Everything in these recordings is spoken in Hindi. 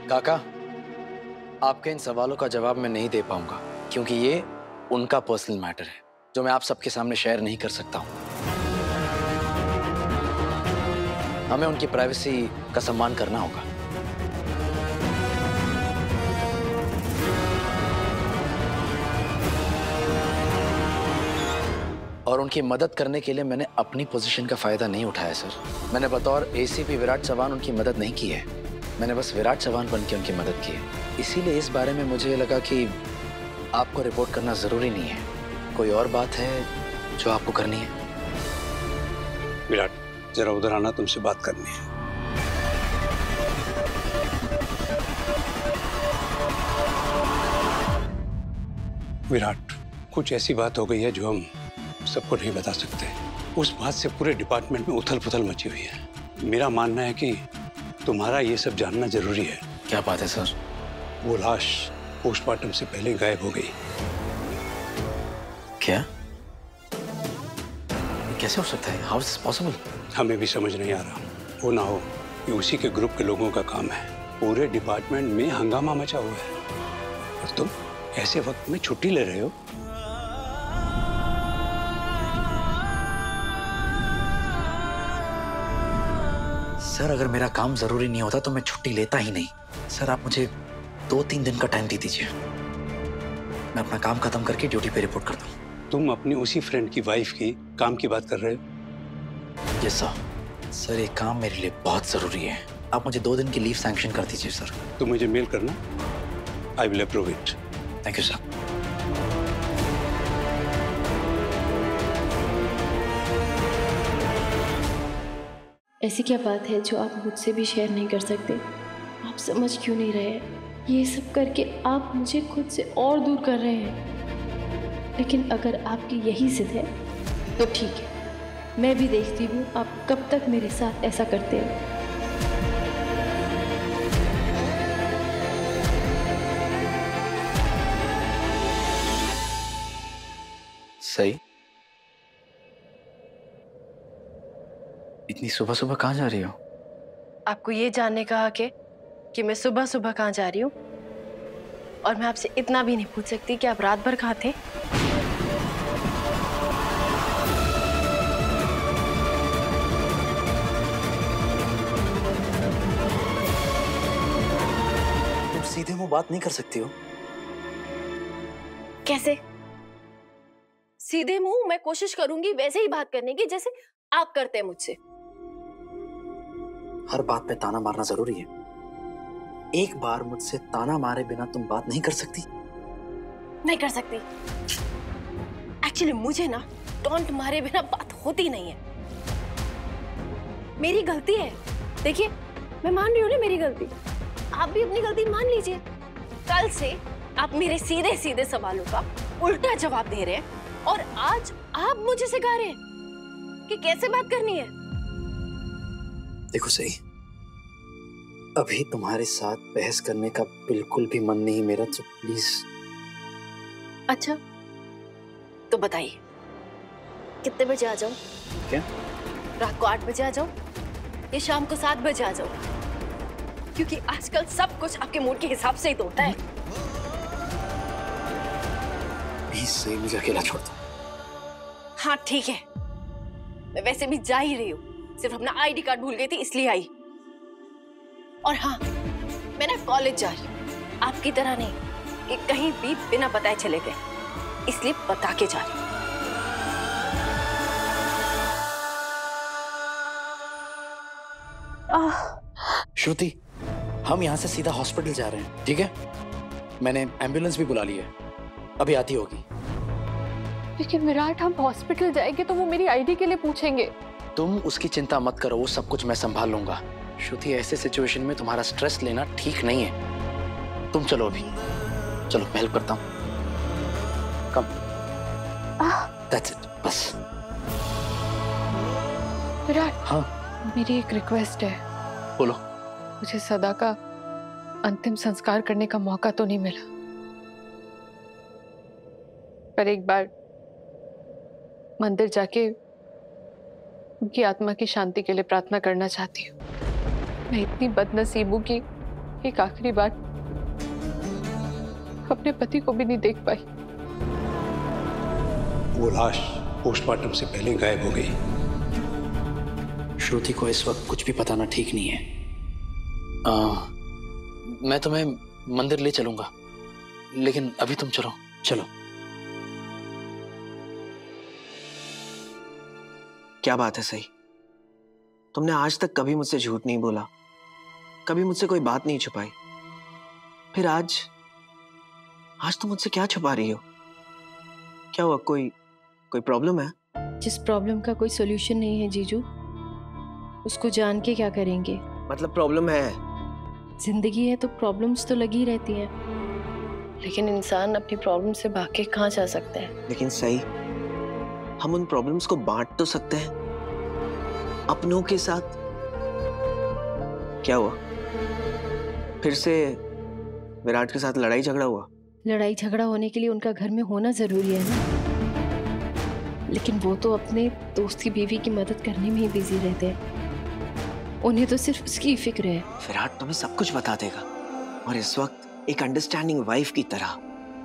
काका, आपके इन सवालों का जवाब मैं नहीं दे पाऊंगा क्योंकि ये उनका पर्सनल मैटर है जो मैं आप सबके सामने शेयर नहीं कर सकता हूं। हमें उनकी प्राइवेसी का सम्मान करना होगा। और उनकी मदद करने के लिए मैंने अपनी पोजीशन का फायदा नहीं उठाया सर। मैंने बतौर एसीपी विराट चौहान उनकी मदद नहीं की है, मैंने बस विराट चौहान बन के उनकी मदद की है। इसीलिए इस बारे में मुझे लगा कि आपको रिपोर्ट करना जरूरी नहीं है। कोई और बात है जो आपको करनी है? विराट, जरा उधर आना, तुमसे बात करनी है। विराट, कुछ ऐसी बात हो गई है जो हम सबको नहीं बता सकते। उस बात से पूरे डिपार्टमेंट में उथल पुथल मची हुई है। मेरा मानना है कि तुम्हारा ये सब जानना जरूरी है। क्या बात है सर? वो लाश पोस्टमार्टम से पहले गायब हो गई। क्या? कैसे हो सकता है? How is this possible? हमें भी समझ नहीं आ रहा। वो ना हो ये उसी के ग्रुप के लोगों का काम है। पूरे डिपार्टमेंट में हंगामा मचा हुआ है और तुम ऐसे वक्त में छुट्टी ले रहे हो। सर, अगर मेरा काम जरूरी नहीं होता तो मैं छुट्टी लेता ही नहीं। सर, आप मुझे 2-3 दिन का टाइम दे दीजिए, मैं अपना काम खत्म करके ड्यूटी पे रिपोर्ट करता हूँ। तुम अपनी उसी फ्रेंड की वाइफ की काम की बात कर रहे हो? Yes sir. सर, ये काम मेरे लिए बहुत जरूरी है। आप मुझे 2 दिन की लीव सैंक्शन कर दीजिए सर। तुम मुझे मेल करना, I will approve it. Thank you sir. ऐसी क्या बात है जो आप मुझसे भी शेयर नहीं कर सकते? आप समझ क्यों नहीं रहे? ये सब करके आप मुझे खुद से और दूर कर रहे हैं। लेकिन अगर आपकी यही जिद है तो ठीक है, मैं भी देखती हूँ आप कब तक मेरे साथ ऐसा करते हैं। सही। इतनी सुबह सुबह कहाँ जा रही हो? आपको ये जानने का हक है कि मैं सुबह सुबह कहाँ जा रही हूँ? और मैं आपसे इतना भी नहीं पूछ सकती कि आप रात भर कहाँ थे? तुम सीधे मुंह बात नहीं कर सकती हो? कैसे सीधे मुंह? मैं कोशिश करूंगी वैसे ही बात करने की जैसे आप करते हैं मुझसे। हर बात पे ताना मारना जरूरी है? एक बार मुझसे ताना मारे बिना तुम बात नहीं कर सकती? नहीं कर सकती। एक्चुअली मुझे ना टॉन्ट मारे बिना बात होती नहीं है। मेरी गलती है। देखिए, मैं मान रही हूँ ना मेरी गलती। आप भी अपनी गलती मान लीजिए। कल से आप मेरे सीधे सीधे सवालों का उल्टा जवाब दे रहे हैं और आज आप मुझे सिखा रहे हैं कि कैसे बात करनी है। देखो सही, अभी तुम्हारे साथ बहस करने का बिल्कुल भी मन नहीं मेरा, तो प्लीज। अच्छा, तो बताइए कितने बजे आ जाऊं? क्या? रात को 8 बजे आ जाऊं या शाम को 7 बजे आ जाऊं? क्योंकि आजकल सब कुछ आपके मूड के हिसाब से ही तो होता है। प्लीज सही, मुझे अकेला छोड़ दो। हाँ ठीक है, मैं वैसे भी जा ही रही हूँ। सिर्फ अपना आईडी कार्ड भूल गई थी इसलिए आई। और हाँ, मैं ना कॉलेज जा रही हूँ, आपकी तरह नहीं कि कहीं भी बिना बताए चले गए, इसलिए बता के जा रही हूँ। श्रुति, हम यहाँ से सीधा हॉस्पिटल जा रहे हैं, ठीक है? मैंने एम्बुलेंस भी बुला ली है, अभी आती होगी। लेकिन विराट, हम हॉस्पिटल जाएंगे तो वो मेरी आईडी के लिए पूछेंगे। तुम उसकी चिंता मत करो, वो सब कुछ मैं संभाल लूंगा। श्रुति, ऐसे सिचुएशन में तुम्हारा स्ट्रेस लेना ठीक नहीं है। तुम चलो अभी, चलो मैं हेल्प करता हूँ। कम, दैट्स इट, बस। विराट, हाँ मेरी एक रिक्वेस्ट है। बोलो। मुझे सदा का अंतिम संस्कार करने का मौका तो नहीं मिला, पर एक बार मंदिर जाके उनकी आत्मा की शांति के लिए प्रार्थना करना चाहती हूँ। मैं इतनी बदनसीब हूँ कि एक आखिरी बार अपने पति को भी नहीं देख पाई। वो लाश पोस्टमार्टम से पहले गायब हो गई। श्रुति को इस वक्त कुछ भी बताना ठीक नहीं है। मैं तुम्हें मंदिर ले चलूंगा, लेकिन अभी तुम चलो। चलो। क्या बात है सही, तुमने आज तक कभी मुझसे झूठ नहीं बोला, कभी मुझसे कोई बात नहीं छुपाई, फिर आज तुम मुझसे क्या छुपा रही हो? क्या हुआ, कोई प्रॉब्लम है? जिस प्रॉब्लम का कोई सॉल्यूशन नहीं है जीजू, उसको जान के क्या करेंगे? मतलब प्रॉब्लम है? जिंदगी है तो प्रॉब्लम्स तो लगी रहती हैं, लेकिन इंसान अपनी प्रॉब्लम से भाग के कहाँ जा सकता है? लेकिन सही, हम उन प्रॉब्लम्स को बांट तो सकते हैं अपनों के साथ। क्या हुआ, फिर से विराट के साथ लड़ाई झगड़ा हुआ? लड़ाई झगड़ा होने के लिए उनका घर में होना जरूरी है ना, लेकिन वो तो अपने दोस्त की बीवी की मदद करने में ही बिजी रहते हैं। उन्हें तो सिर्फ उसकी फिक्र है। विराट तुम्हें सब कुछ बता देगा, और इस वक्त एक अंडरस्टैंडिंग वाइफ की तरह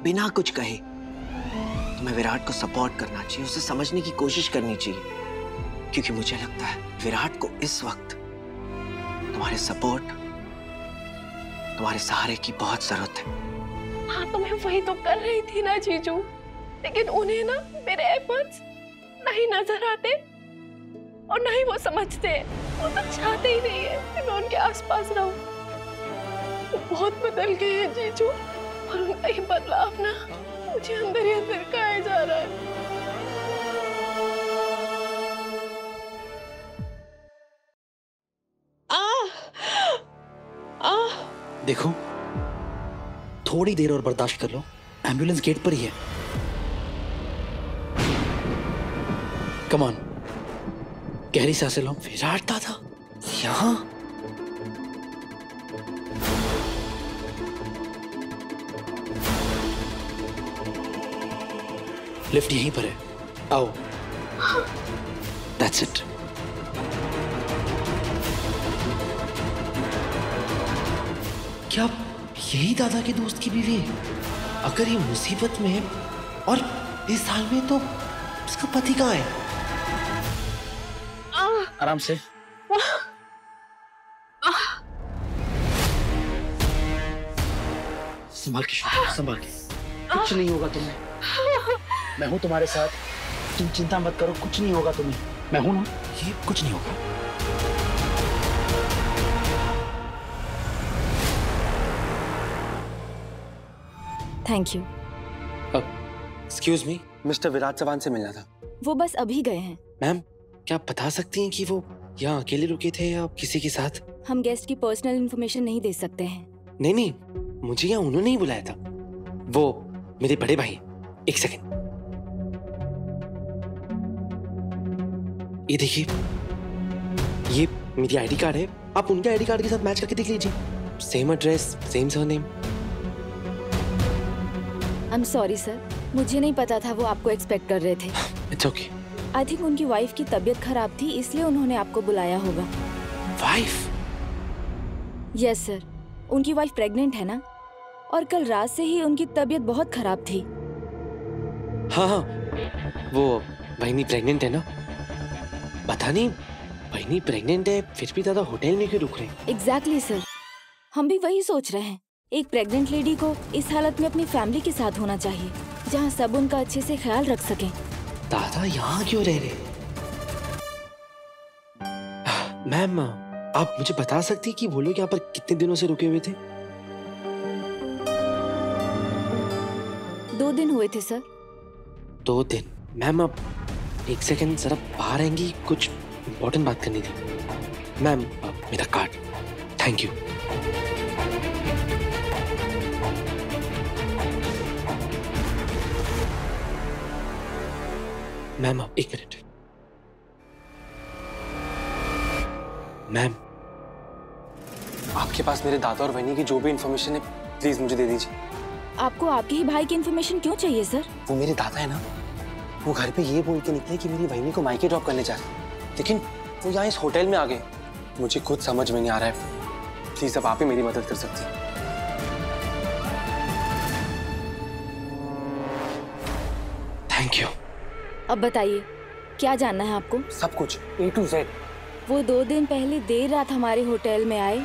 बिना कुछ कहे तुम्हें विराट को सपोर्ट करना चाहिए, उसे समझने की कोशिश करनी चाहिए, क्योंकि मुझे लगता है विराट को इस वक्त तुम्हारे सपोर्ट, तुम्हारे सहारे की बहुत जरूरत है। हाँ तो मैं वही तो कर रही थी ना जीजू, लेकिन उन्हें ना मेरे एफर्ट्स नहीं नजर आते और ना ही वो समझते हैं। वो तो चाहते ही नहीं है कि मैं उनके आसपास रहूं। वो बहुत बदल गए हैं जीजू, और उनका ये बदलाव ना मुझे अंदर ही अंदर खाया जा रहा है। देखो, थोड़ी देर और बर्दाश्त कर लो, एम्बुलेंस गेट पर ही है। कम ऑन, गहरी सांसें लो। विराट दादा यहाँ? लिफ्ट यहीं पर है, आओ। That's it. क्या यही दादा के दोस्त की बीवी है? अगर ये मुसीबत में है और इस हाल में, तो उसका पति कहाँ है? आराम से। संभाल के, संभाल के। कुछ नहीं होगा तुम्हें, मैं हूं तुम्हारे साथ। तुम चिंता मत करो, कुछ नहीं होगा तुम्हें, मैं हूं ना, ये कुछ नहीं होगा। Thank you. Excuse me, mister Virat Chauhan से मिलना था। वो बस अभी गए हैं। मैम क्या आप बता सकती हैं कि वो यहाँ अकेले रुके थे या किसी के साथ? हम गेस्ट की पर्सनल इंफॉर्मेशन नहीं दे सकते हैं। नहीं नहीं, मुझे यहाँ उन्होंने ही बुलाया था, वो मेरे बड़े भाई। एक सेकंड, ये देखिए, ये मेरी आईडी कार्ड है, आप उनके आईडी कार्ड के साथ मैच करके देख लीजिए। Same address, same surname. I am sorry sir, मुझे नहीं पता था वो आपको एक्सपेक्ट कर रहे थे। It's okay. आई थिंक उनकी वाइफ की तबीयत खराब थी, इसलिए उन्होंने आपको बुलाया होगा। वाइफ? यस सर, उनकी वाइफ प्रेग्नेंट है ना, और कल रात से ही उनकी तबीयत बहुत खराब थी। हाँ हाँ, वो बहनी प्रेग्नेंट है ना? पता नहीं बहनी प्रेग्नेंट है फिर भी दादा होटल में क्यों रुक रहे हैं? एग्जैक्टली सर, हम भी वही सोच रहे हैं। एक प्रेग्नेंट लेडी को इस हालत में अपनी फैमिली के साथ होना चाहिए, जहाँ सब उनका अच्छे से ख्याल रख सकें। दादा यहाँ क्यों रह रहे? मैम आप मुझे बता सकती कि वो लोग यहाँ पर कितने दिनों से रुके हुए थे? 2 दिन हुए थे सर। 2 दिन? मैम आप एक सेकंड जरा बाहर आएंगी, कुछ इम्पोर्टेंट बात करनी थी। मैम मेरा कार्ड। Thank you. मैम आप 1 मिनट। मैम आपके पास मेरे दादा और बहनी की जो भी इंफॉर्मेशन है प्लीज मुझे दे दीजिए। आपको आपके ही भाई की इन्फॉर्मेशन क्यों चाहिए सर? वो मेरे दादा है ना, वो घर पे ये बोल के निकले कि मेरी बहनी को मायके ड्रॉप करने जा रहे, लेकिन वो यहाँ इस होटल में आ गए। मुझे खुद समझ में नहीं आ रहा है, प्लीज अब आप ही मेरी मदद कर सकती हैं। Thank you. अब बताइए क्या जानना है आपको? सब कुछ A to Z। वो 2 दिन पहले देर रात हमारे होटल में आए,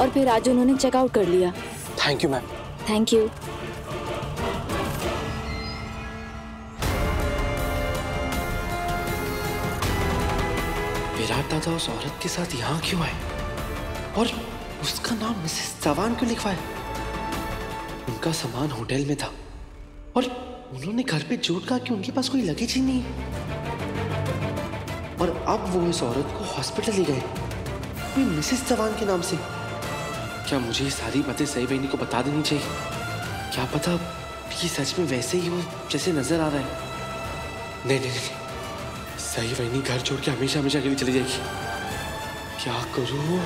और फिर आज उन्होंने चेकआउट कर लिया। Thank you ma'am. Thank you. Virat दादा उस औरत के साथ यहाँ क्यों आए और उसका नाम मिसेस चौहान क्यों लिखवाया? उनका सामान होटल में था और उन्होंने घर पे झूठ कहा कि उनके पास कोई लगेज ही नहीं है, और अब वो इस औरत को हॉस्पिटल ले गए कोई मिसेस चौहान के नाम से। क्या मुझे ये सारी बातें सही बहनी को बता देनी चाहिए? क्या पता ये सच में वैसे ही हो जैसे नजर आ रहा है। नहीं नहीं नहीं, सही बहनी घर छोड़ के हमेशा हमेशा के लिए चली जाएगी। क्या करूं?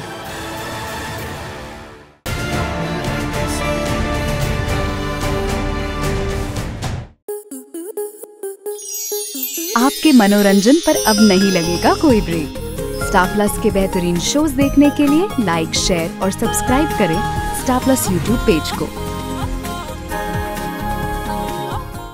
आपके मनोरंजन पर अब नहीं लगेगा कोई ब्रेक। स्टार प्लस के बेहतरीन शोज देखने के लिए लाइक, शेयर और सब्सक्राइब करें स्टार प्लस यूट्यूब पेज को।